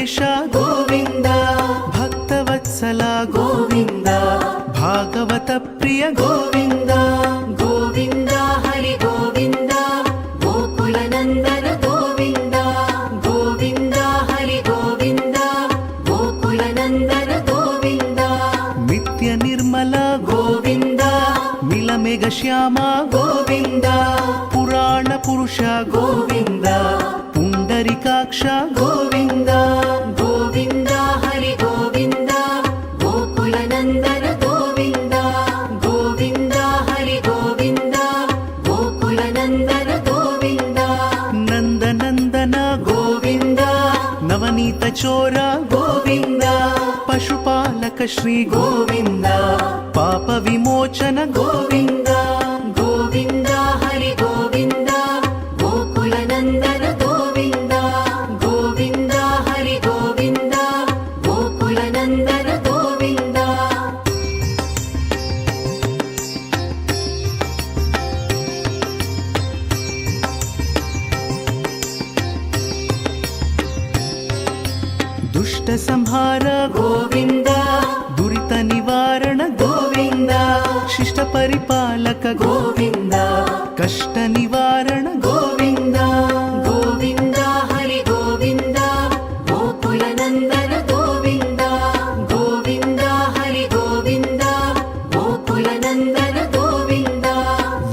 ವೆಂಕಟೇಶ ಗೋವಿಂದ, ಭಕ್ತವತ್ಸಲ ಗೋವಿಂದ, ಭಾಗವತ ಪ್ರಿಯ ಗೋವಿಂದ. ಗೋವಿಂದ ಹರಿ ಗೋವಿಂದ, ಗೋಕುಲ ನಂದನ ಗೋವಿಂದ. ಗೋವಿಂದ ಹರಿ ಗೋವಿಂದ, ಗೋಕುಲ ನಂದನ ಗೋವಿಂದ. ನಿತ್ಯ ನಿರ್ಮಲ ಗೋವಿಂದ, ನೀಲಮೇಘ ಶ್ಯಾಮ ಗೋವಿಂದ, ಪುರಾಣ ಪುರುಷ ಗೋವಿಂದ, ಪುಂಡರಿಕಾಕ್ಷ ಗೋವಿಂದ. ಗೋವಿಂದ ಹರಿ ಗೋವಿಂದ, ಗೋಕುಲ ನಂದನ ಗೋವಿಂದ. ಗೋವಿಂದ ಹರಿ ಗೋವಿಂದ, ಗೋಕುಲ ನಂದನ ಗೋವಿಂದ. ನಂದನಂದನ ಗೋವಿಂದ, ನವನೀತ ಚೋರ ಗೋವಿಂದ, ಪಶುಪಾಲಕ ಶ್ರೀ ಗೋವಿಂದ, ಪಾಪ ವಿಮೋಚನ ಗೋವಿಂದ. ಗೋವಿಂದ ಹರಿ ಗೋವಿಂದ, ಗೋಕುಲ ನಂದನ ಗೋವಿಂದ. ಗೋವಿಂದ ಹರಿ ಗೋವಿಂದ, ಗೋಕುಲ ನಂದನ ಗೋವಿಂದ. ದುಷ್ಟ ಸಂಹಾರ ಗೋವಿಂದ, ದುರಿತ ನಿವಾರಣ ಗೋವಿಂದ, ಶಿಷ್ಟ ಪರಿಪಾಲಕ ಗೋವಿಂದ, ಕಷ್ಟ ನಿವಾರಣ ಗೋವಿಂದ. ಗೋವಿಂದ ಹರಿ ಗೋವಿಂದ, ಗೋಕುಲ ನಂದನ ಗೋವಿಂದ. ಗೋವಿಂದ ಹರಿ ಗೋವಿಂದ, ಗೋಕುಲ ನಂದನ ಗೋವಿಂದ.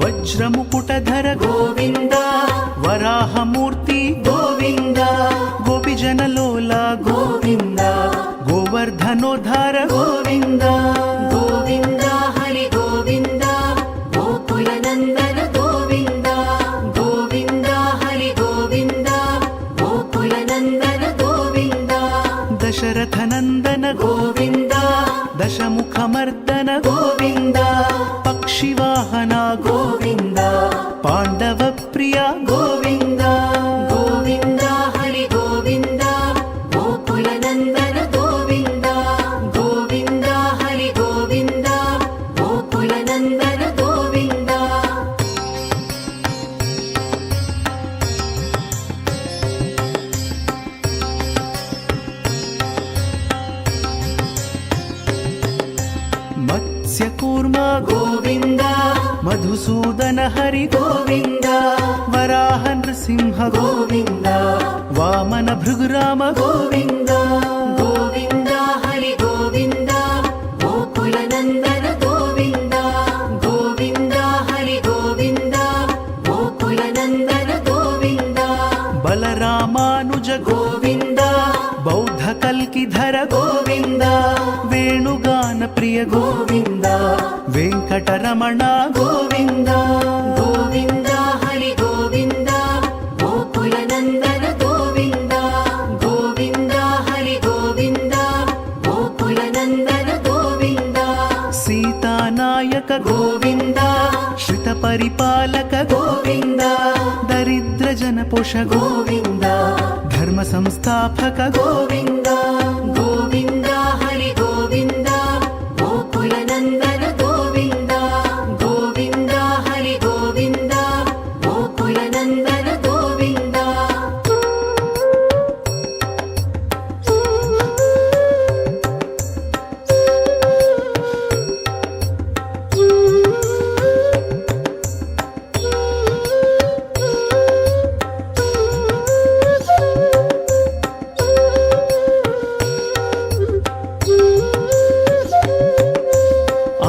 ವಜ್ರ ಮುಕುಟಧರ ಗೋವಿಂದ, ವರಾಹ ಮೂರ್ತಿ ಗೋವಿಂದ, ಗೋಪಿಜನ ಲೋಲ ಗೋವಿಂದ. ಗೋವರ್ಧನೋದ್ಧಾರ ಗೋವಿಂದ. ಗೋವಿಂದ ಹರಿ ಗೋವಿಂದ, ಗೋಕುಲ ನಂದನ ಗೋವಿಂದ. ಗೋವಿಂದ ಹರಿ ಗೋವಿಂದ, ಗೋಕುಲ ನಂದನ ಗೋವಿಂದ. ದಶರಥ ನಂದನ ಗೋವಿಂದ, ದಶಮುಖ ಮರ್ದನ ಗೋವಿಂದ, ಪಕ್ಷಿವಾಹನ ಗೋವಿಂದ. ಪಾಂಡವ ಪ್ರಿಯ ಗೋವಿಂದ. ಗೋವಿಂದ ಹರಿ ಗೋವಿಂದ, ಗೋಕುಲ ನಂದನ ಗೋವಿಂದ. ಗೋವಿಂದ ಹರಿ ಗೋವಿಂದ, ಗೋಕುಲ ನಂದನ ಗೋವಿಂದ. ಮತ್ಸ್ಯ ಕೂರ್ಮ ಗೋವಿಂದ, ಮಧುಸೂದನ ಹರಿ ಗೋವಿಂದ, ವರಾಹ ನೃಸಿಂಹ ಗೋವಿಂದ. ವಾಮನ ಭೃಗುರಾಮ ಗೋವಿಂದ. ಗೋವಿಂದ ಹರಿ ಗೋವಿಂದ, ಗೋಕುಲ ನಂದನ ಗೋವಿಂದ. ಗೋವಿಂದ ಹರಿ ಗೋವಿಂದ, ಗೋಕುಲ ನಂದನ ಗೋವಿಂದ. ಬಲರಾಮಾನುಜ ಗೋವಿಂದ, ಬೌದ್ಧ ಕಲ್ಕಿಧರ ಗೋವಿಂದ, ವೇಣುಗಾನ ಪ್ರಿಯ ಗೋವಿಂದ. ವೆಂಕಟರಮಣ ಗೋವಿಂದ. ಗೋವಿಂದ ಹರಿ ಗೋವಿಂದ, ಗೋಕುಲ ನಂದನ ಗೋವಿಂದ. ಗೋವಿಂದ ಹರಿ ಗೋವಿಂದ, ಗೋಕುಲ ನಂದನ ಗೋವಿಂದ. ಸೀತಾನಾಯಕ ಗೋವಿಂದ, ಶ್ರಿತ ಪರಿಪಾಲಕ ಗೋವಿಂದ. ದರಿದ್ರ ಜನಪೋಷ ಗೋವಿಂದ, ಧರ್ಮ ಸಂಸ್ಥಾಪಕ ಗೋವಿಂದ. ಗೋವಿಂದ ಹರಿ ಗೋವಿಂದ, ಗೋಕುಲ ನಂದನ ಗೋವಿಂದ. ಗೋವಿಂದ ಹರಿ ಗೋವಿಂದ, ಗೋಕುಲ ನಂದನ ಗೋವಿಂದ.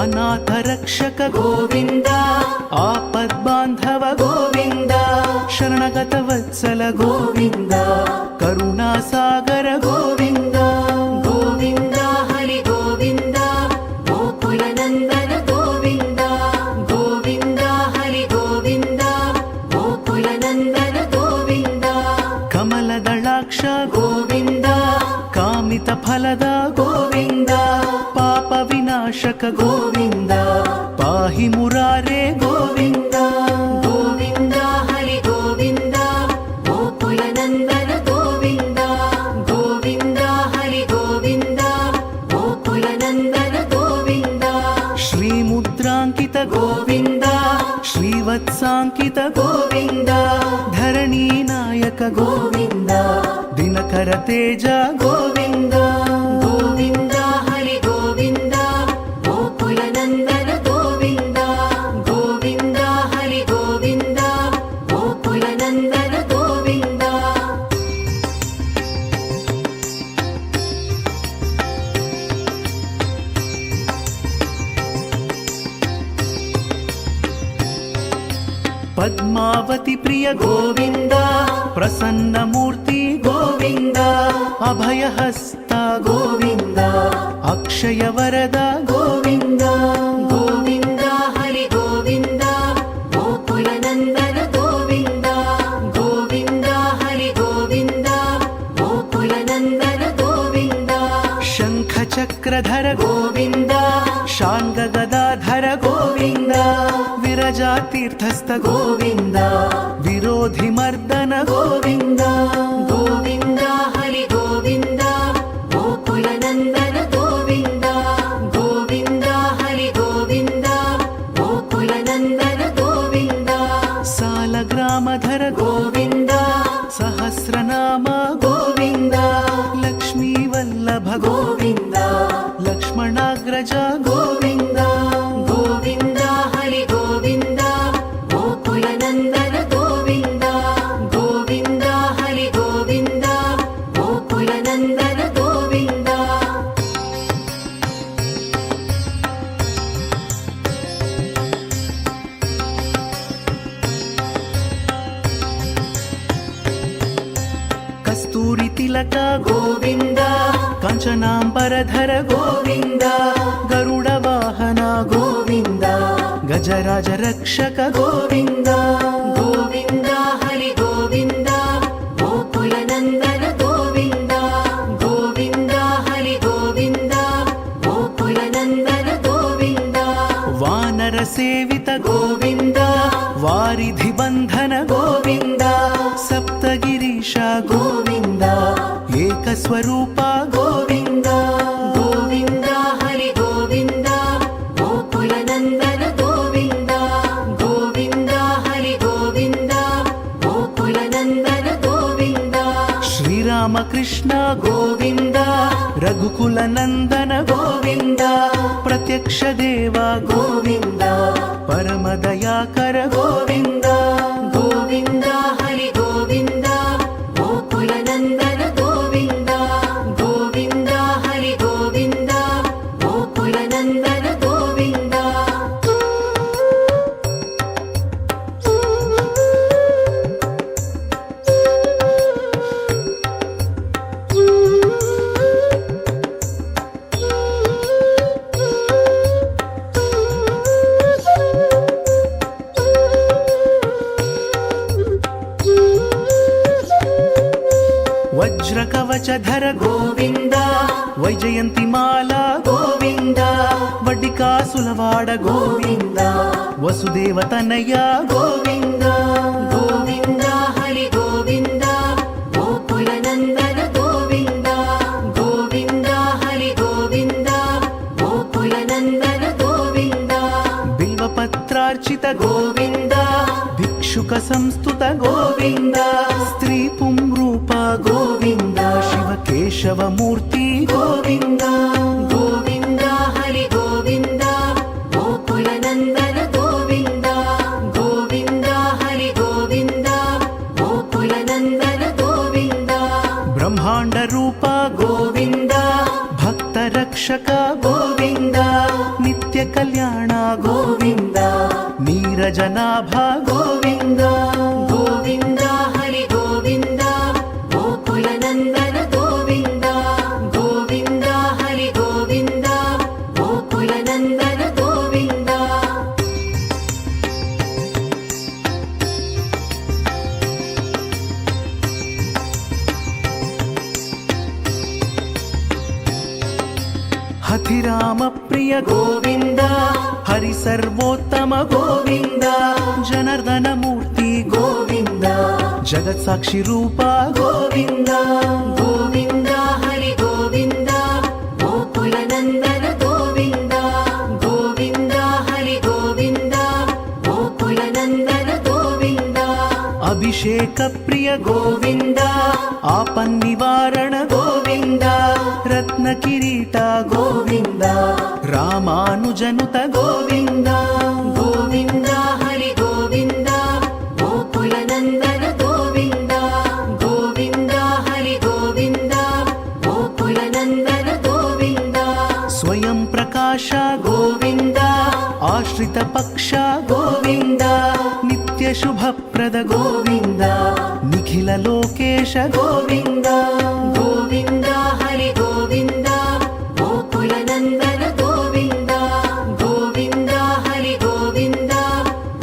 ಅನಾಥ ರಕ್ಷಕ ಗೋವಿಂದ, ಆಪದ್ ಬಾಂಧವ ಗೋವಿಂದ. ಶರಣಗತ ವತ್ಸಲ ಗೋವಿಂದ, ಕರುಣಾ ಸಾಗರ ಗೋವಿಂದ. ಗೋವಿಂದ ಹರಿ ಗೋವಿಂದ, ಗೋಕುಲ ನಂದನ ಗೋವಿಂದ. ಗೋವಿಂದ ಹರಿ ಗೋವಿಂದ, ಗೋಕುಲ ನಂದನ ಗೋವಿಂದ. ಕಮಲದಳಾಕ್ಷ ಗೋವಿಂದ, ಕಾಮಿತ ಫಲದ ಗೋವಿಂದ. ಪಾಪ ವಿನಾಶಕ ಗೋವಿಂದ, ಪಾಹಿ ಮುರಾರೆ ಗೋವಿಂದ. ಗೋವಿಂದ ಹರಿ ಗೋವಿಂದ, ಗೋಕುಲ ನಂದನ ಗೋವಿಂದ. ಗೋವಿಂದ ಹರಿ ಗೋವಿಂದ, ಗೋಕುಲ ನಂದನ ಗೋವಿಂದ. ಶ್ರೀ ಮುದ್ರಾಂಕಿತ ಗೋವಿಂದ, ಶ್ರೀವತ್ಸಾಂಕಿತ ಗೋವಿಂದ. ಧರಣಿ ನಾಯಕ ಗೋವಿಂದ, ದಿನಕರ శ్రీధర తేజ గోవింద గోవింద హరి గోవింద గోకుల నందన గోవింద గోవింద హరి గోవింద గోకుల నందన గోవింద పద్మావతి ప్రియ గోవింద ప్రసన్నమూర్తి గోవింద అభయహస్త గోవింద అక్షయ వరద గోవింద గోవింద హరి గోవింద గోకుల నందన గోవింద గోవింద హరి గోవింద గోకుల నందన గోవింద శంఖ చక్రధర గోవింద శాంగ గదాధర గోవింద విరజా తీర్థస్థ గోవింద విరోధి మర్దన గోవింద గోవింద హరి గోవింద గోకుల నందన గోవింద గోవింద హరి గోవింద గోకుల నందన గోవింద సాలగ్రామధర గోవింద సహస్రనామ గోవింద లక్ష్మీ వల్లభ గోవింద లక్ష్మణాగ్రజ గోవింద గోవింద హరి గోవింద గోకుల నందన గోవింద గోవింద హరి గోవింద గోకుల నందన గోవింద కస్తూరి తిలక గోవింద కంచనాంబరధర గోవింద గరుడ వాహన గోవింద గజరాజ రక్షక గోవింద గోవింద హరి గోవింద గోకుల నందన గోవింద గోవింద హరి గోవింద గోకుల నందన గోవింద వానర సేవిత గోవింద వారిధి బంధన గోవింద సప్తగిరీశ గోవింద ఏకస్వరూప గోవింద గోవింద హరి గోవింద గోకుల నందన గోవింద గోవింద హరి గోవింద గోకుల నందన గోవింద శ్రీరామకృష్ణ గోవింద రఘుకుల నందన గోవింద ప్రత్యక్ష దేవ గోవింద పరమ దయాకర గోవింద గోవింద హరి గోవింద గోకుల నందన గోవింద గోవింద హరి గోవింద గోకుల నందన గోవింద వజ్రకవచధర గోవింద వైజయంతి మాల గోవింద వడ్డికాసులవాడ గోవింద వసుదేవ తనయ గోవింద గోవింద హరి గోవింద గోకుల నందన గోవింద గోవింద హరి గోవింద గోకుల నందన గోవింద బిల్వపత్రార్చిత గోవింద భిక్షుక సంస్థుత గోవింద స్త్రీ పుంరూప గోవింద శివ కేశవమూర్తి గోవింద గోవింద హరి గోవింద గోకుల నందన గోవింద గోవింద హరి గోవింద గోకుల నందన గోవింద బ్రహ్మాండ రూప గోవింద భక్త రక్షక గోవింద నిత్య కళ్యాణ గోవింద నీరజనాభ గోవింద గోవింద హరి గోవింద గోకుల నందన గోవింద గోవింద హరి గోవింద గోకుల నందన గోవింద హతిరామ ప్రియ గోవింద హరి సర్వోత్తమ గోవింద జనార్దన మూర్తి గోవింద జగత్ సాక్షి రూప గోవింద గోవింద హరి గోవింద గోకుల నందన గోవింద గోవింద హరి గోవింద గోకుల నందన గోవింద అభిషేక ప్రియ గోవింద ఆపన్నివారణ గోవింద రత్న కిరీట గోవింద రామానుజనుత గోవింద గోవింద హరి గోవింద గోకుల నందన గోవింద గోవింద హరి గోవింద గోకుల నందన గోవింద స్వయం ప్రకాశ గోవింద ఆశ్రిత పక్ష గోవింద నిత్య శుభప్రద గోవింద నిఖిల లోకేశ గోవింద గోవింద హరి గోవింద గోకుల నందన గోవింద గోవింద హరి గోవింద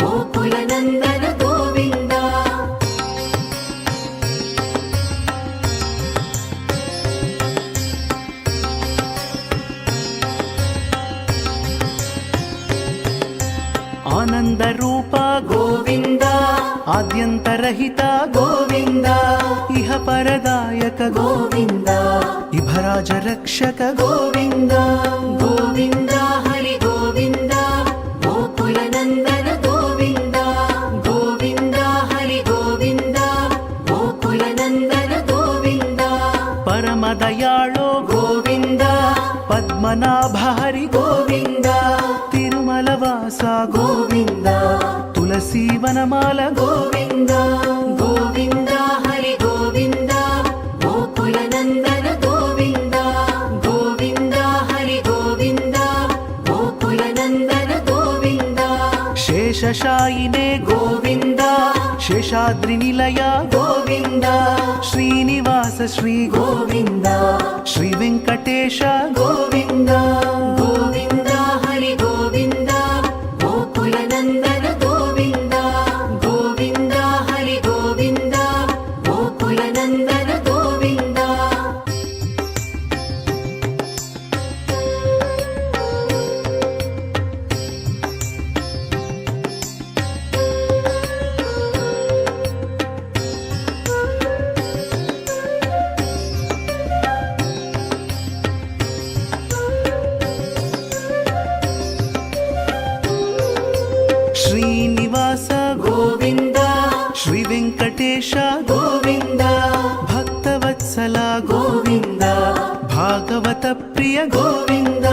గోకుల నందన గోవింద ఆనంద రూప గోవింద ఆద్యంతరహిత గోవింద ఇహ పరదాయక గోవింద ఇభరాజ రక్షక గోవింద గోవింద హరి గోవింద గోకుల నందన గోవింద గోవింద హరి గోవింద గోకుల నందన గోవింద పరమదయాళో గోవింద పద్మనాభ హరి గోవింద తిరుమల వాస గోవింద తులసీ వనమాల గోవింద గోవింద హరి గోవింద గోకుల నందన గోవింద గోవింద హరి గోవింద గోకుల నందన గోవింద శేషశాయినే గోవింద శేషాద్రి నిలయ గోవింద శ్రీనివాస శ్రీ గోవింద శ్రీ వెంకటేశ గోవింద గోవింద హరి గోవింద గోకుల నందన గోవింద గోవింద హరి గోవింద గోకుల నందన గోవింద శ్రీనివాస గోవింద శ్రీ వెంకటేశ గోవింద భక్తవత్సల గోవింద భాగవత ప్రియ గోవింద